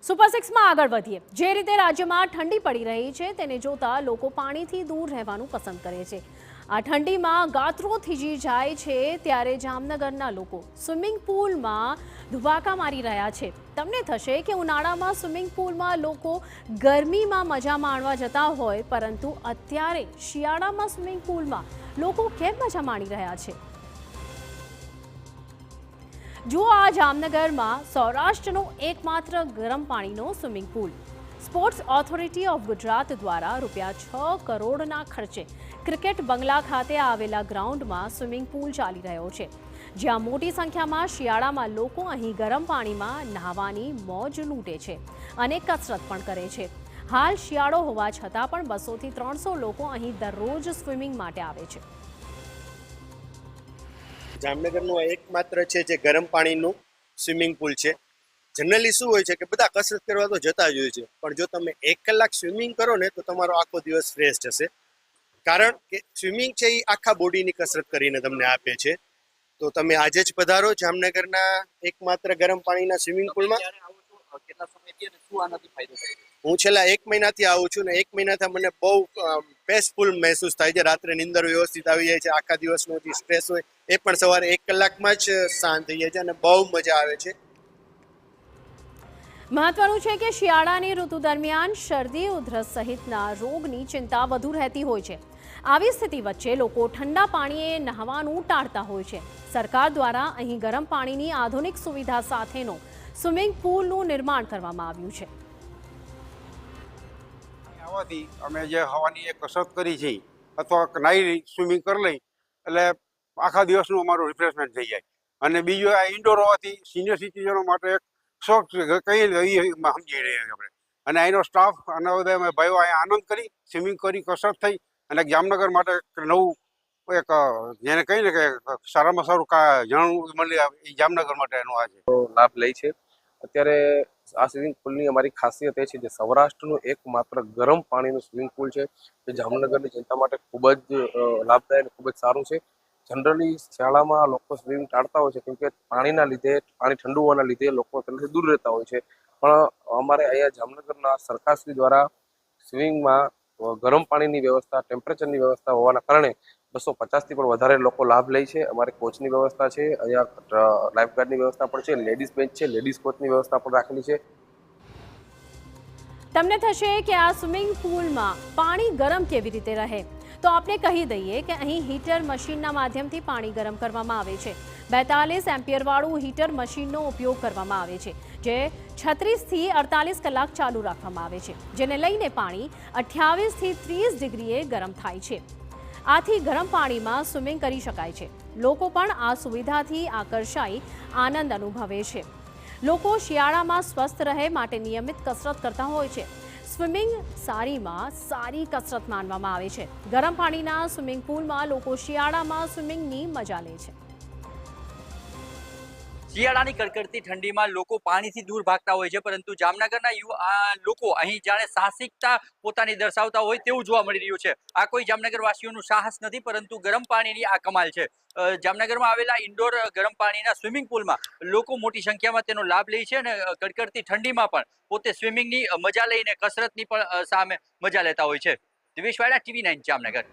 Super સિક્સમાં આગળ વધીએ। જે રીતે રાજ્યમાં ઠંડી પડી રહી છે તેને જોતા લોકો પાણીથી દૂર રહેવાનું પસંદ કરે છે। આ ઠંડીમાં ગાત્રો થીજી જાય છે ત્યારે જામનગરના લોકો સ્વિમિંગ પૂલમાં ધુવાકા મારી રહ્યા છે। તમને થશે કે ઉનાળામાં સ્વિમિંગ પૂલમાં લોકો ગરમીમાં મજા માણવા જતા હોય, પરંતુ અત્યારે શિયાળામાં સ્વિમિંગ પૂલમાં લોકો કેમ મજા માણી રહ્યા છે? જુઓ આ જામનગરમાં સૌરાષ્ટ્રનો એકમાત્ર ગરમ પાણીનો swimming pool. Sports authority of Gujarat દ્વારા ₹6 કરોડના ખર્ચે ક્રિકેટ બંગલા ખાતે આવેલા ગ્રાઉન્ડમાં સ્વિમિંગ પૂલ ચાલી રહ્યો છે, જ્યાં મોટી સંખ્યામાં શિયાળામાં લોકો અહીં ગરમ પાણીમાં નહાવાની મોજ લૂંટે છે અને કસરત પણ કરે છે। હાલ શિયાળો હોવા છતાં પણ 200 થી 300 લોકો અહીં દરરોજ સ્વિમિંગ માટે આવે છે। જામનગરનું એકમાત્ર છે જે ગરમ પાણીનું સ્વિમિંગ પુલ છે। જનરલી શું હોય છે કે બધા કસરત કરવા તો જતા જ હોય છે, પણ જો તમે 1 કલાક સ્વિમિંગ કરો ને તો તમારો આખો દિવસ ફ્રેશ જશે। કારણ કે સ્વિમિંગ છે એ આખા બોડીની કસરત કરીને તમને આપે છે। તો તમે આજે જ પધારો જામનગરના એકમાત્ર ગરમ પાણીના સ્વિમિંગ પુલમાં। હું છેલ્લા 1 મહિનાથી આવું છું ને 1 મહિનાથી મને બહુ પેસફુલ મહેસૂસ થાય છે। રાત્રે નીંદર વ્યવસ્થિત આવી જાય છે, આખા દિવસનો જે સ્ટ્રેસ હોય એ પણ સવારે 1 કલાકમાં જ શાંત થઈ જાય છે અને બહુ મજા આવે છે। મહત્વનું છે કે શિયાળાની ઋતુ દરમિયાન શરદી, ઉધરસ સહિતના રોગની ચિંતા વધુ રહેતી હોય છે। આવી સ્થિતિ વચ્ચે લોકો ઠંડા પાણીએ નહાવાનું ટાળતા હોય છે। સરકાર દ્વારા અહીં ગરમ પાણીની આધુનિક સુવિધા સાથેનો સ્વિમિંગ પૂલનું નિર્માણ કરવામાં આવ્યું છે। આવવાથી અમે જે હવાની એક કસરત કરી છે અથવા નાઈ સ્વિમિંગ કરી લઈ એટલે આખા દિવસનું અમારું રિફ્રેશમેન્ટ થઈ જાય। અને બીજું આ ઇન્ડોર હોવાથી સિનિયર સિટીઝનો માટે એક શોખ કઈ સમજી રહીએ આપણે। અને અહીંનો સ્ટાફ અને બધા અમે ભાઈઓ અહીંયા આનંદ કરી સ્વિમિંગ કરી કસરત થઈ અને જામનગર માટે નવું એક જેને કહીને કે સારામાં સારું જાણવું મળે એ જામનગર માટે એનો આ છે લાભ લે છે। અત્યારે આ સ્વિમિંગ પુલની અમારી ખાસિયત એ છે કે સૌરાષ્ટ્રનું એકમાત્ર ગરમ પાણીનું સ્વિમિંગ પુલ છે, જે જામનગરની જનતા માટે ખૂબ જ લાભદાયક અને ખૂબ જ સારું છે। જનરલી શિયાળામાં લોકો સ્વિમિંગ ટાળતા હોય છે કેમ કે પાણીના લીધે, પાણી ઠંડુ હોવાના લીધે લોકો તેનાથી દૂર રહેતા હોય છે। પણ અમારે અહીંયા જામનગરના સરકારશ્રી દ્વારા સ્વિમિંગમાં ગરમ પાણીની વ્યવસ્થા, ટેમ્પરેચરની વ્યવસ્થા હોવાના કારણે 250થી પણ વધારે લોકો લાભ લે છે। અમારે કોચની વ્યવસ્થા છે, અહીંયા લાઈફગાર્ડની વ્યવસ્થા પણ છે, લેડીઝ બેન્ચ છે, લેડીઝ કોચની વ્યવસ્થા પણ રાખેલી છે। તમને થશે કે આ સ્વિમિંગ પૂલમાં પાણી ગરમ કેવી રીતે રહે, તો આપણે કહી દઈએ કે અહીં હીટર મશીનના માધ્યમથી પાણી ગરમ કરવામાં આવે છે। 42 એમ્પિયરવાળું હીટર મશીનનો ઉપયોગ કરવામાં આવે છે, જે 36 થી 48 કલાક ચાલુ રાખવામાં આવે છે, જેને લઈને પાણી 28 થી 30 ડિગ્રીએ ગરમ થાય છે। આથી ગરમ પાણીમાં સ્વિમિંગ કરી શકાય છે। લોકો પણ આ સુવિધાથી આકર્ષાઈ આનંદ અનુભવે છે। લોકો શિયાળામાં સ્વસ્થ રહે માટે નિયમિત કસરત કરતા હોય છે। સ્વિમિંગ સારીમાં સારી કસરત માનવામાં આવે છે। ગરમ પાણીના સ્વિમિંગ પૂલમાં લોકો શિયાળામાં સ્વિમિંગની મજા લે છે। શિયાળાની કડકડતી ઠંડીમાં લોકો પાણીથી દૂર ભાગતા હોય છે, પરંતુ જામનગરના લોકો અહીં જાણે સાહસિકતા પોતાની દર્શાવતા હોય તેવું જોવા મળી રહ્યું છે। આ કોઈ જામનગર વાસીઓનું સાહસ નથી, પરંતુ ગરમ પાણીની આ કમાલ છે। જામનગરમાં આવેલા ઇન્ડોર ગરમ પાણીના સ્વિમિંગ પુલમાં લોકો મોટી સંખ્યામાં તેનો લાભ લે છે અને કડકડતી ઠંડીમાં પણ પોતે સ્વિમિંગની મજા લઈને કસરતની પણ સામે મજા લેતા હોય છે। દિવેશ વાડા, TV9 જામનગર।